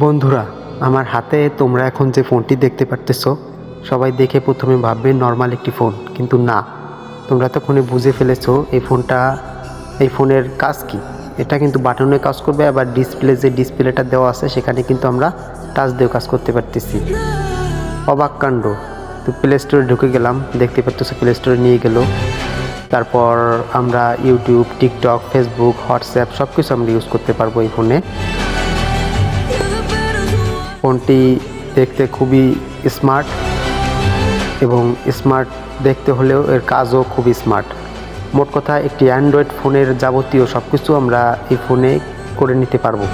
বন্ধুরা, আমার হাতে তোমরা এখন যে ফোনটি দেখতে পারতেছো, সবাই দেখে প্রথমে ভাববে নর্মাল একটি ফোন, কিন্তু না। তোমরা তখনই বুঝে ফেলেছো এই ফোনের কাজ কি। এটা কিন্তু বাটনে কাজ করবে, আবার যে ডিসপ্লেটা দেওয়া আছে সেখানে কিন্তু আমরা টাচ দিয়েও কাজ করতে পারতেছি। অবাক কাণ্ড। তো প্লে স্টোরে ঢুকে গেলাম, দেখতে পারতেছো প্লে স্টোরে নিয়ে গেল। তারপর আমরা ইউটিউব, টিকটক, ফেসবুক, হোয়াটসঅ্যাপ সব কিছু আমরা ইউজ করতে পারবো এই ফোনে। ফোনটি দেখতে খুবই স্মার্ট, এবং স্মার্ট দেখতে হলেও এর কাজও খুবই স্মার্ট। মোট কথা একটি অ্যান্ড্রয়েড ফোনের যাবতীয় সব কিছু আমরা এই ফোনে করে নিতে পারবো।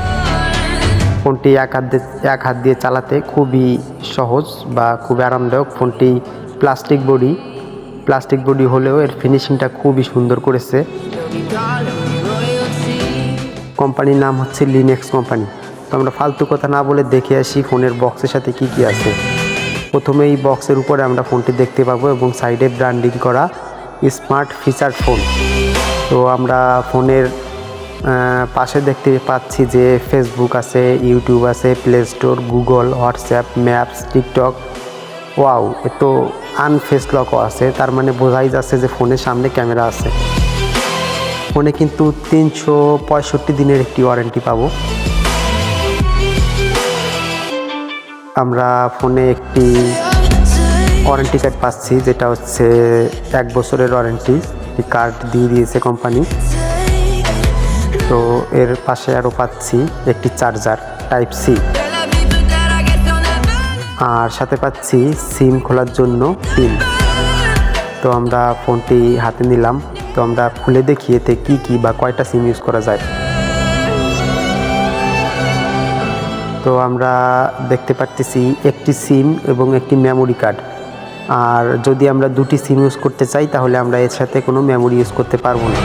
ফোনটি এক হাত দিয়ে চালাতে খুবই সহজ বা খুবই আরামদায়ক। ফোনটি প্লাস্টিক বডি হলেও এর ফিনিশিংটা খুবই সুন্দর করেছে। কোম্পানির নাম হচ্ছে লিনেক্স কোম্পানি। তো আমরা ফালতু কথা না বলে দেখে আসি ফোনের বক্সের সাথে কি আছে। প্রথমে এই বক্সের উপরে আমরা ফোনটি দেখতে পাবো, এবং সাইডে ব্র্যান্ডিং করা স্মার্ট ফিচার ফোন। তো আমরা ফোনের পাশে দেখতে পাচ্ছি যে ফেসবুক আছে, ইউটিউব আছে, Play Store, Google, WhatsApp, Maps, TikTok. Wow, এ তো আনফেস লকও আছে, তার মানে বোঝাই যাচ্ছে যে ফোনের সামনে ক্যামেরা আছে। ফোনে কিন্তু 365 দিনের একটি ওয়ারেন্টি পাবো। আমরা ফোনে একটি ওয়ারেন্টি কার্ড পাচ্ছি, যেটা হচ্ছে 1 বছরের ওয়ারেন্টি কার্ড দিয়ে দিয়েছে কোম্পানি। তো এর পাশে আরও পাচ্ছি একটি চার্জার টাইপ সি, আর সাথে পাচ্ছি সিম খোলার জন্য পিন। তো আমরা ফোনটি হাতে নিলাম, তো আমরা খুলে দেখি এতে কি বা কয়টা সিম ইউজ করা যায়। তো আমরা দেখতে পারতেছি একটি সিম এবং একটি মেমোরি কার্ড। আর যদি আমরা দুটি সিম ইউজ করতে চাই তাহলে আমরা এর সাথে কোনো মেমোরি ইউজ করতে পারবো না।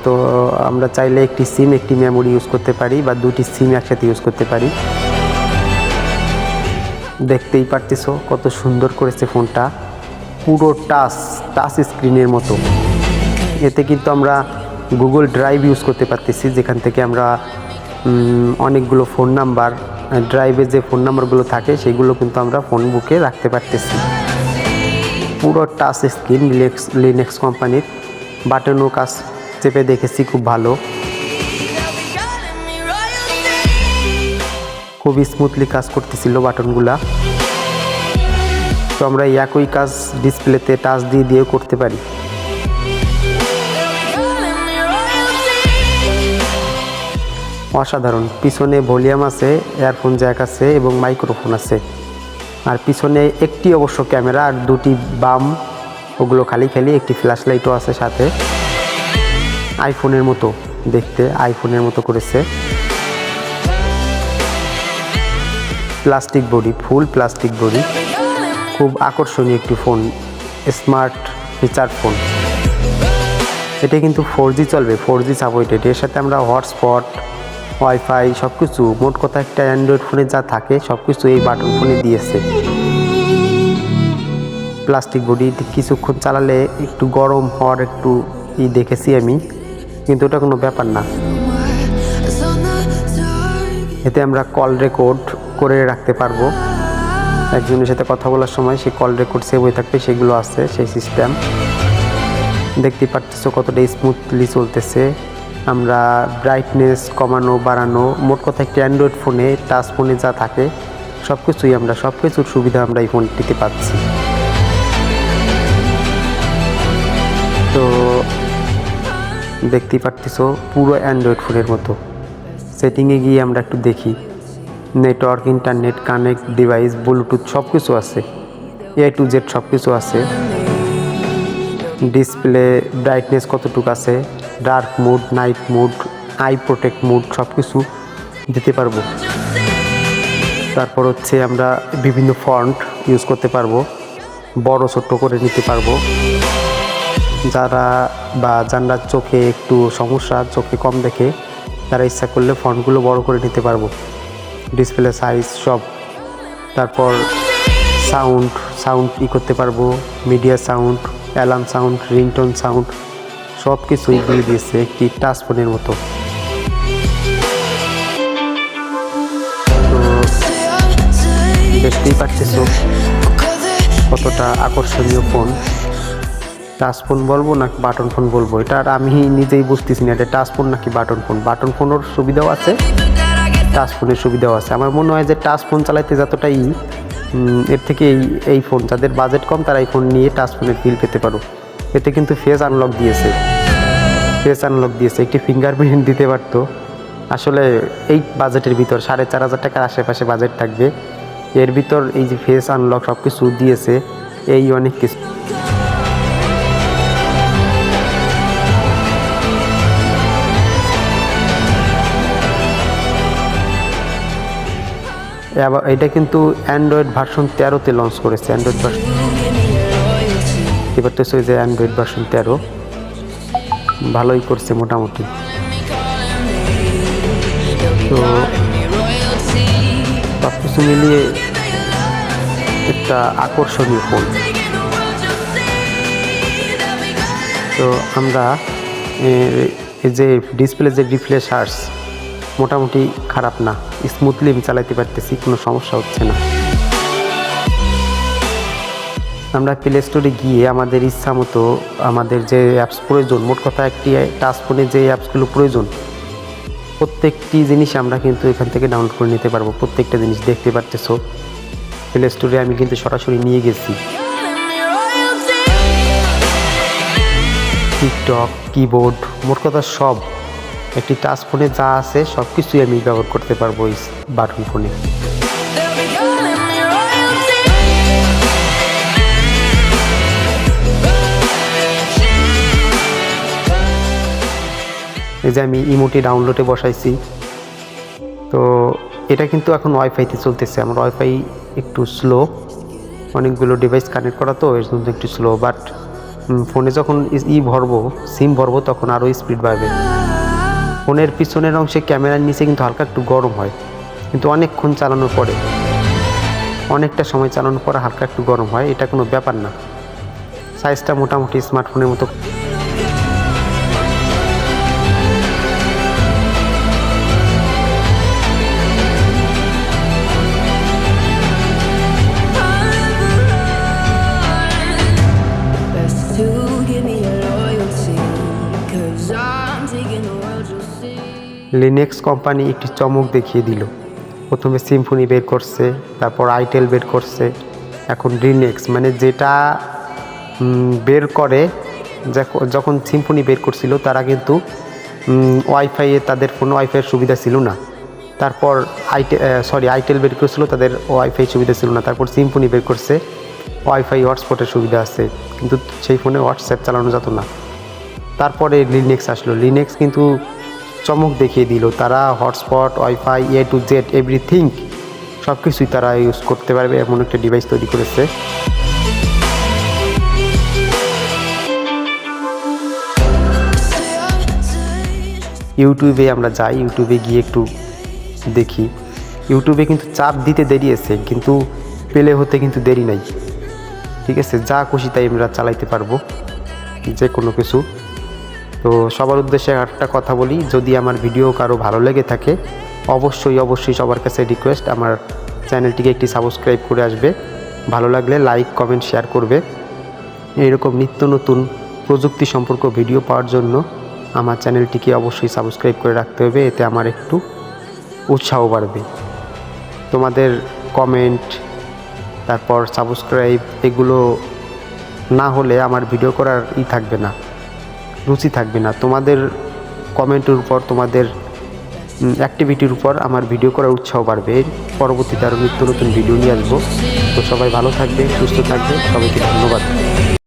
তো আমরা চাইলে একটি সিম একটি মেমোরি ইউজ করতে পারি, বা দুটি সিম একসাথে ইউজ করতে পারি। দেখতেই পারতেছো কত সুন্দর করেছে ফোনটা, পুরো টাচ স্ক্রিনের মতো। এতে কিন্তু আমরা গুগল ড্রাইভ ইউজ করতে পারতেছি, যেখান থেকে আমরা অনেকগুলো ফোন নাম্বার, ড্রাইভে যে ফোন নাম্বারগুলো থাকে সেগুলো কিন্তু আমরা ফোন বুকে রাখতে পারতেছি। পুরো টাচ স্ক্রিন, লিনেক্স কোম্পানির। বাটনও কাজ চেপে দেখেছি, খুব ভালো, খুব স্মুথলি কাজ করতেছিল বাটনগুলা। তো আমরা একই কাজ ডিসপ্লেতে টাচ দিয়েও করতে পারি। অসাধারণ। পিছনে ভলিউম আছে, ইয়ারফোন জ্যাক আছে এবং মাইক্রোফোন আছে। আর পিছনে একটি অবশ্য ক্যামেরা, আর দুটি বাম, ওগুলো খালি একটি ফ্ল্যাশ লাইটও আছে সাথে। আইফোনের মতো দেখতে, আইফোনের মতো করেছে। প্লাস্টিক বডি, ফুল প্লাস্টিক বডি, খুব আকর্ষণীয় একটি ফোন, স্মার্ট ফিচার ফোন। এটা কিন্তু 4G চলবে, 4G সাপোর্টেড। এর সাথে আমরা হটস্পট, ওয়াইফাই সব কিছু, মোট কথা একটা অ্যান্ড্রয়েড ফোনে যা থাকে সব কিছু এই বাটন ফোনে দিয়েছে। প্লাস্টিক বডি, কিছুক্ষণ চালালে একটু গরম হওয়ার একটু দেখেছি আমি, কিন্তু ওটা কোনো ব্যাপার না। এতে আমরা কল রেকর্ড করে রাখতে পারবো, একজনের সাথে কথা বলার সময় সেই কল রেকর্ড সেভ হয়ে থাকবে, সেগুলো আছে সেই সিস্টেম। দেখতে পারতেছো কতটা স্মুথলি চলতেছে। আমরা ব্রাইটনেস কমানো বাড়ানো, মোট কথা একটি অ্যান্ড্রয়েড ফোনে, টাচ ফোনে যা থাকে সব কিছুর সুবিধা আমরা এই ফোনটিতে পাচ্ছি। তো দেখতেই পারতেছো পুরো অ্যান্ড্রয়েড ফোনের মতো। সেটিংয়ে গিয়ে আমরা একটু দেখি, network, internet, connect device, Bluetooth সব কিছু আছে, A to Z সব কিছু আছে। ডিসপ্লে ব্রাইটনেস কতটুকু আছে, dark mode, night mode, I protect mode সব কিছু দিতে পারবো। তারপর হচ্ছে আমরা বিভিন্ন ফন্ট ইউজ করতে পারবো, বড় ছোট করে নিতে পারবো। যারা চোখে একটু সমস্যা, চোখে কম দেখে, তারা ইচ্ছা করলে ফন্টগুলো বড় করে নিতে পারবো, ডিসপ্লে সাইজ সব। তারপর সাউন্ড করতে পারবো, media sound, alarm sound, ringtone sound সব কিছুই দিয়ে দিয়েছে একটি টাচ ফোনের মতো। দেখতেই পাচ্ছেছো কতটা আকর্ষণীয় ফোন। টাচ ফোন বলবো না বাটন ফোন বলবো, এটা আর আমি নিজেই বুঝতেছি না এটা টাচ ফোন নাকি বাটন ফোন। বাটন ফোনের সুবিধাও আছে, টাচ ফোনের সুবিধাও আছে। আমার মনে হয় যে টাচ ফোন চালাইতে যতটাই এর থেকে এই ফোন, যাদের বাজেট কম তারা এই ফোন নিয়ে টাচ ফোনের ফিল পেতে পারো। এতে কিন্তু ফেস আনলক দিয়েছে, একটি ফিঙ্গারপ্রিন্ট দিতে পারতো। আসলে এই বাজেটের ভিতর 4,500 টাকার আশেপাশে বাজেট থাকবে, এর ভিতর এই যে ফেস আনলক সব কিছু দিয়েছে, এই অনেক কিছু। এটা কিন্তু অ্যান্ড্রয়েড ভার্সন 13-তে লঞ্চ করেছে। অ্যান্ড্রয়েড ভার্সন এবার তো যে অ্যান্ড্রয়েড ভার্সন 13 ভালোই করছে মোটামুটি। তো সব কিছু মিলিয়ে একটা আকর্ষণীয় ফোন। তো আমরা এই যে ডিসপ্লে যে রিফ্রেশার্স মোটামুটি খারাপ না, স্মুথলি আমি চালাইতে পারতেছি, কোনো সমস্যা হচ্ছে না। আমরা প্লে স্টোরে গিয়ে আমাদের ইচ্ছা মতো আমাদের যে অ্যাপস প্রয়োজন, মোট কথা একটি টাচ ফোনে যে অ্যাপসগুলো প্রয়োজন প্রত্যেকটি জিনিস আমরা কিন্তু এখান থেকে ডাউনলোড করে নিতে পারবো। প্রত্যেকটা জিনিস দেখতে পারতেছো প্লে স্টোরে আমি কিন্তু সরাসরি নিয়ে গেছি। টিকটক, কিবোর্ড, মোট কথা সব একটি টাচ ফোনে যা আছে সব কিছুই আমি ব্যবহার করতে পারবো এই বাটন ফোনে। এই যে আমি ইমোটি ডাউনলোডে বসাইছি, তো এটা কিন্তু এখন ওয়াইফাইতে চলতেছে। আমার ওয়াইফাই একটু স্লো, অনেকগুলো ডিভাইস কানেক্ট করা তো এর জন্য একটু স্লো, বাট ফোনে যখন সিম ভরবো তখন আরও স্পিড বাড়বে। ফোনের পিছনের অংশে ক্যামেরার নিচে কিন্তু হালকা একটু গরম হয়, কিন্তু অনেকক্ষণ চালানোর পরে, অনেকটা সময় চালানোর পরে হালকা একটু গরম হয়, এটা কোনো ব্যাপার না। সাইজটা মোটামুটি স্মার্টফোনের মতো। লিনেক্স কোম্পানি একটি চমক দেখিয়ে দিল। প্রথমে সিম্ফনি বের করছে, তারপর আইটেল বের করছে, এখন লিনেক্স, মানে যেটা বের করে। যখন সিম্ফনি বের করছিল তারা কিন্তু ওয়াইফাইয়ে, তাদের ফোনে ওয়াইফাইয়ের সুবিধা ছিল না। তারপর আইটেল বের করছিল, তাদের ওয়াইফাই সুবিধা ছিল না। তারপর সিম্ফনি বের করছে, ওয়াইফাই হটস্পটের সুবিধা আছে, কিন্তু সেই ফোনে হোয়াটসঅ্যাপ চালানো যেত না। তারপরে লিনেক্স আসলো, লিনেক্স কিন্তু চমক দেখিয়ে দিল। তারা hotspot, wifi, A to Z everything সব কিছুই তারা ইউজ করতে পারবে এমন একটা ডিভাইস তৈরি করেছে। ইউটিউবে আমরা যাই, ইউটিউবে গিয়ে একটু দেখি। ইউটিউবে কিন্তু চাপ দিতে দেরি আছে, কিন্তু প্লে হতে কিন্তু দেরি নাই। ঠিক আছে, যা খুশি তাই আমরা চালাইতে পারবো যে কোনো কিছু। তো সবার উদ্দেশ্যে একটা কথা বলি, যদি আমার ভিডিও কারো ভালো লেগে থাকে অবশ্যই সবার কাছে রিকোয়েস্ট, আমার চ্যানেলটিকে একটি সাবস্ক্রাইব করে আসবে। ভালো লাগলে লাইক, কমেন্ট, শেয়ার করবে। এরকম নিত্য নতুন প্রযুক্তি সম্পর্ক ভিডিও পাওয়ার জন্য আমার চ্যানেলটিকে অবশ্যই সাবস্ক্রাইব করে রাখতে হবে, এতে আমার একটু উৎসাহ বাড়বে। তোমাদের কমেন্ট, তারপর সাবস্ক্রাইব, এগুলো না হলে আমার ভিডিও করার থাকবে না, রুচি থাকবে না। তোমাদের কমেন্টের উপর, তোমাদের অ্যাক্টিভিটির উপর আমার ভিডিও করার উৎসাহ বাড়বে। পরবর্তীতে আরও নিত্য নতুন ভিডিও নিয়ে আসবো। তো সবাই ভালো থাকবে, সুস্থ থাকবে, সবাইকে ধন্যবাদ।